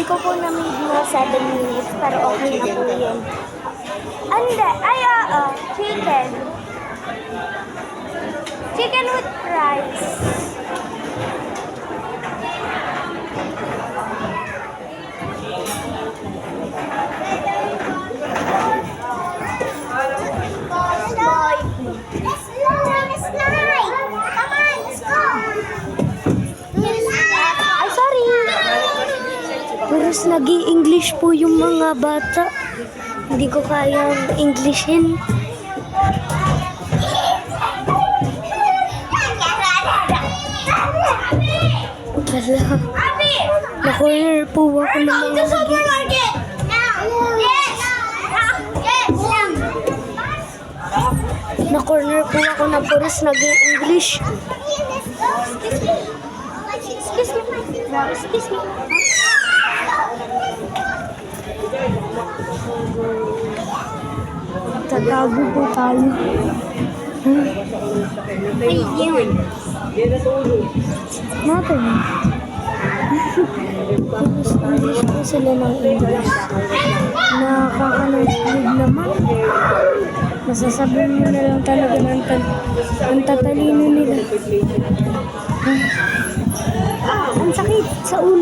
ko po na-made na 7 minutes, pero okay na po yun. Ande, ay, oo, chicken. Chicken with rice. Ay, sorry. Puros nag-i-English po yung mga bata. Hindi ko kayang Englishin. Wala. Na-corner po ako ng mga Supermarket! Yes! Na-corner po ako na puros nag-i-English. Excuse me. Excuse me. Tatago po tayo. Ay, yun. Natin. English po sila ng English. Nakakalusog naman. Masasabihin mo na lang talaga ang tatalino nila. Ang sakit sa ulo.